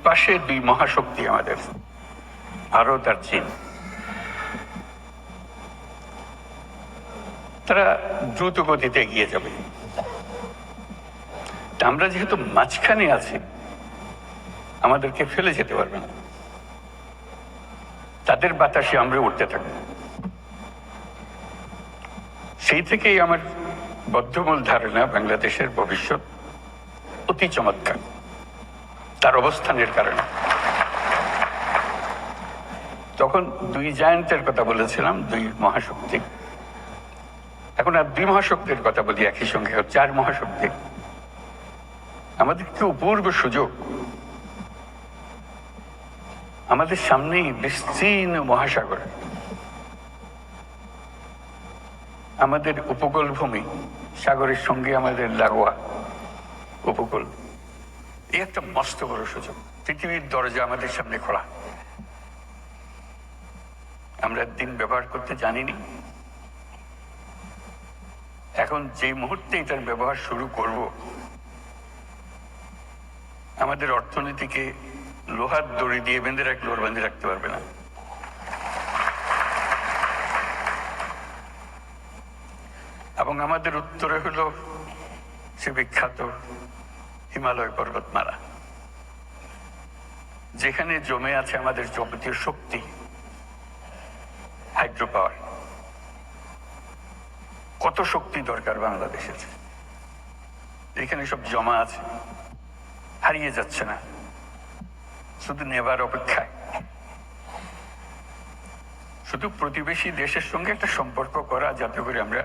পাশে দুই মহাশক্তি আমাদের, ভারত আর চীন। তারা দ্রুত গতিতে এগিয়ে যাবে। আমরা যেহেতু মাঝখানে আছি, আমাদেরকে ফেলে যেতে পারবে না। তাদের বাতাসে আমরা উঠতে থাকবো। সেই থেকেই আমার বদ্ধমূল ধারণা বাংলাদেশের ভবিষ্যৎ অতি চমৎকার, তার অবস্থানের কারণে। তখন দুই জায়ান্টের কথা বলেছিলাম, দুই মহাশক্তি। এখন আর দুই মহাশক্তির কথা বলি একই সঙ্গে, চার মহাশক্তি। আমাদের কি অপূর্ব সুযোগ! আমাদের সামনেই বিস্তীর্ণ মহাসাগর, আমাদের উপকূল ভূমি, সাগরের সঙ্গে আমাদের লাগোয়া উপকূল। এই একটা মস্ত বড় সুযোগ। পৃথিবীর দরজা আমাদের সামনে খোলা। আমরা দিন ব্যবহার করতে জানিনি। এখন যে মুহূর্তে এটার ব্যবহার শুরু করব, আমাদের অর্থনীতিকে লোহার দড়ি দিয়ে বেঁধে রাখলে ওর বেঁধে রাখতে পারবে না। এবং আমাদের উত্তরে হলো সে বিখ্যাত হিমালয় পর্বতমালা, যেখানে জমে আছে আমাদের যাবতীয় শক্তি, হাইড্রো পাওয়ার। কত শক্তি দরকার বাংলাদেশের, এখানে সব জমা আছে, হারিয়ে যাচ্ছে না, শুধু নেবার অপেক্ষায়। শুধু প্রতিবেশী দেশের সঙ্গে একটা সম্পর্ক করা, যাতে করে আমরা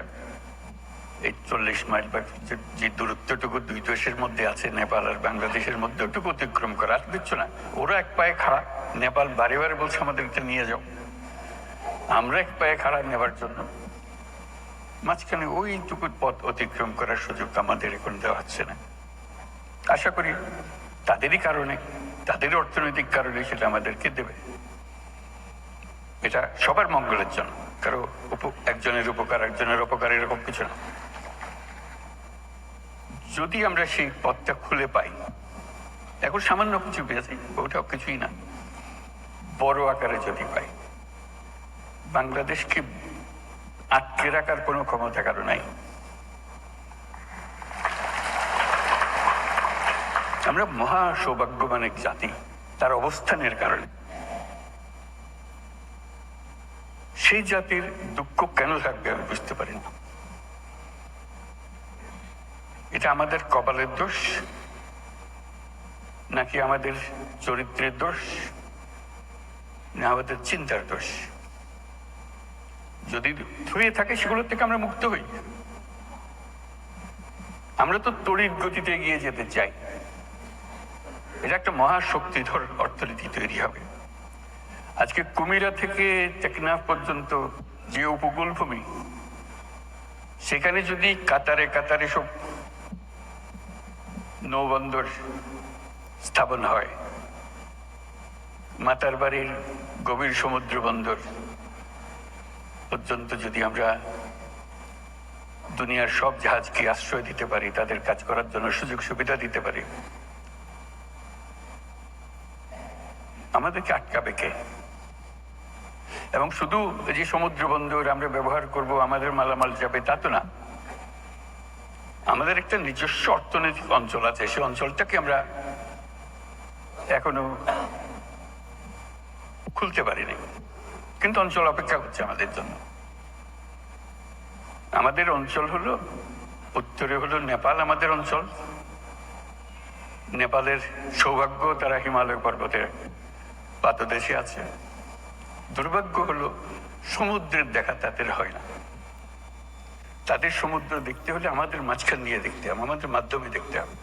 এই 40 মাইল বা যে দূরত্বটুকু দুই দেশের মধ্যে আছে, নেপাল আর বাংলাদেশের মধ্যে, ওটুকু অতিক্রম করা। আর দিচ্ছ না, ওরা এক পায়ে খাড়া। নেপাল বারে বারে বলছে আমাদেরকে নিয়ে যাও, আমরা এক পায়ে খাড়া নেবার জন্য। মাঝখানে ওইটুকু পথ অতিক্রম করার সুযোগ আমাদের এখন দেওয়া হচ্ছে না। আশা করি তাদেরই কারণে, তাদের অর্থনৈতিক কারণে সেটা আমাদেরকে দেবে। এটা সবার মঙ্গলের জন্য, কারো একজনের উপকার একজনের অপকার এরকম কিছু না। যদি আমরা সেই পথটা খুলে পাই, এখন সামান্য কিছু পেয়েছি, ওটাও কিছুই না, বড় আকারে যদি পাই, বাংলাদেশকে আটকে রাখার কোনো ক্ষমতা কারো নাই। আমরা মহা সৌভাগ্যবান এক জাতি, তার অবস্থানের কারণে। সেই জাতির দুঃখ কেন থাকবে আমি বুঝতে পারি না। এটা আমাদের কপালের দোষ, নাকি আমাদের চরিত্রের দোষ, না আমাদের চিন্তার দোষ? যদি হয়ে থাকে, সেগুলোর থেকে আমরা মুক্ত হই। আমরা তো তড়িৎ গতিতে এগিয়ে যেতে চাই। এটা একটা মহাশক্তিধর অর্থনীতি তৈরি হবে। আজকে কুমিরা থেকে টেকনাফ পর্যন্ত যে উপকূল ভূমি, সেখানে যদি কাতারে কাতারে সব নৌবন্দর স্থাপন হয়, মাতার বাড়ির গভীর সমুদ্র বন্দর পর্যন্ত যদি আমরা দুনিয়ার সব জাহাজকে আশ্রয় দিতে পারি, তাদের কাজ করার জন্য সুযোগ সুবিধা দিতে পারি, আমাদেরকে আটকাবে কে? এবং শুধু যে সমুদ্র বন্দর আমরা ব্যবহার করব, আমাদের মালামাল যাবে, তা তো না। আমাদের একটা নিজস্ব অর্থনৈতিক অঞ্চল আছে, সেই অঞ্চলটাকে আমরা এখনো খুলতে পারিনি, কিন্তু অঞ্চল অপেক্ষা করছে আমাদের জন্য। আমাদের অঞ্চল হলো, উত্তরে হলো নেপাল আমাদের অঞ্চল। নেপালের সৌভাগ্য, তারা হিমালয় পর্বতের পাদদেশে আছে। দুর্ভাগ্য হলো সমুদ্রের দেখা তাদের হয় না। তাদের সমুদ্র দেখতে হলে আমাদের মাঝখান দিয়ে দেখতে হবে, আমাদের মাধ্যমে দেখতে হবে।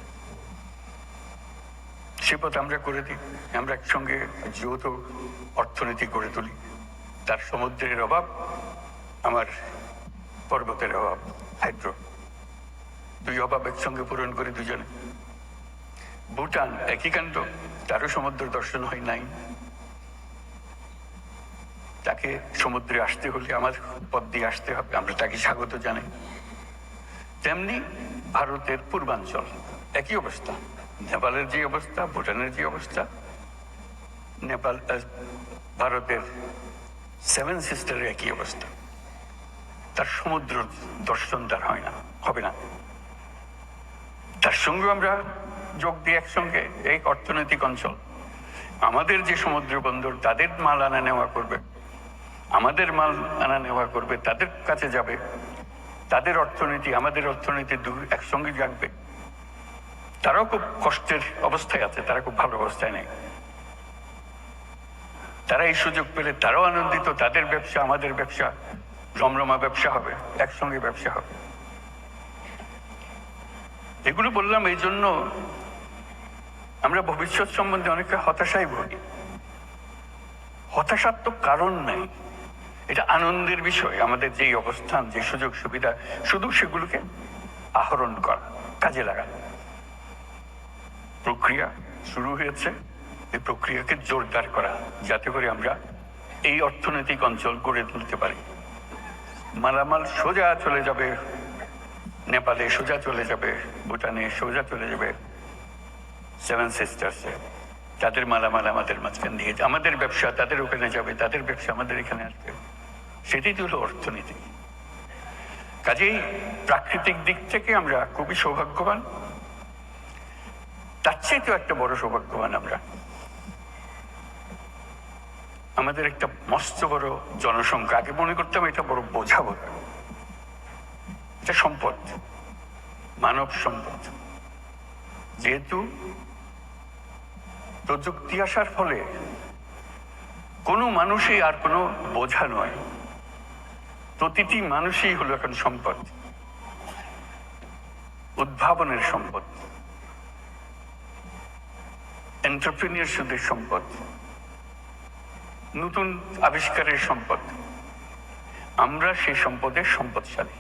সে পথ আমরা করে দিই, আমরা একসঙ্গে যৌথ অর্থনীতি গড়ে তুলি। তার সমুদ্রের অভাব, আমার পর্বতের অভাব, হাইড্রো, দুই অভাব একসঙ্গে পূরণ করি দুজনে। ভুটান একই কাণ্ড, তারও সমুদ্র দর্শন হয় নাই। তাকে সমুদ্রে আসতে হলে আমার পথ দিয়ে আসতে হবে, আমরা তাকে স্বাগত জানাই। তেমনি ভারতের পূর্বাঞ্চল একই অবস্থা, নেপালের যে অবস্থা, ভুটানের যে অবস্থা, নেপাল ভারতের সেভেন সিস্টারের একই অবস্থা, তার সমুদ্র দর্শন তার হয় না, হবে না। তার সঙ্গে আমরা যোগ দিই একসঙ্গে এই অর্থনৈতিক অঞ্চল, আমাদের যে সমুদ্র বন্দর, তাদের মাল আনা নেওয়া করবে, আমাদের মাল আনা নেওয়া করবে, তাদের কাছে যাবে, তাদের অর্থনীতি আমাদের অর্থনীতি একসঙ্গে জাগবে। তারাও খুব কষ্টের অবস্থায় আছে, তারা খুব ভালো অবস্থায় নেই। তারা এই সুযোগ পেলে তারাও আনন্দিত, তাদের ব্যবসা আমাদের ব্যবসা রমরমা ব্যবসা হবে, একসঙ্গে ব্যবসা হবে। এগুলো বললাম এই জন্য আমরা ভবিষ্যৎ সম্বন্ধে অনেকটা হতাশায় ভুগি। হতাশার তো কারণ নাই, এটা আনন্দের বিষয়। আমাদের যেই অবস্থান, যে সুযোগ সুবিধা, শুধু সেগুলোকে আহরণ করা, কাজে লাগানো। প্রক্রিয়া শুরু হয়েছে, এই প্রক্রিয়াকে জোরদার করা, যাতে করে আমরা এই অর্থনৈতিক অঞ্চল গড়ে তুলতে পারি। মালামাল সোজা চলে যাবে নেপালে, সোজা চলে যাবে ভুটানে, সোজা চলে যাবে সেভেন সিস্টার্সে, তাদের মালামাল আমাদের মাঝখান দিয়ে, আমাদের ব্যবসা তাদের ওখানে যাবে, তাদের ব্যবসা আমাদের এখানে আসবে। সেটাই তো হলো অর্থনীতি। কাজেই প্রাকৃতিক দিক থেকে আমরা খুবই সৌভাগ্যবান, তার চাইতেও একটা বড় সৌভাগ্যবান আমরা, আমাদের একটা মস্ত বড় জনসংখ্যা। আগে মনে করতাম এটা বড় বোঝা বড়, এটা সম্পদ, মানব সম্পদ। যেহেতু প্রযুক্তি আসার ফলে কোনো মানুষই আর কোনো বোঝা নয়, প্রতিটি মানুষই হলো এখন সম্পদ, উদ্ভাবনের সম্পদ, এন্টারপ্রেনিয়রশিপের সম্পদ, নতুন আবিষ্কারের সম্পদ। আমরা সেই সম্পদের সম্পদশালী।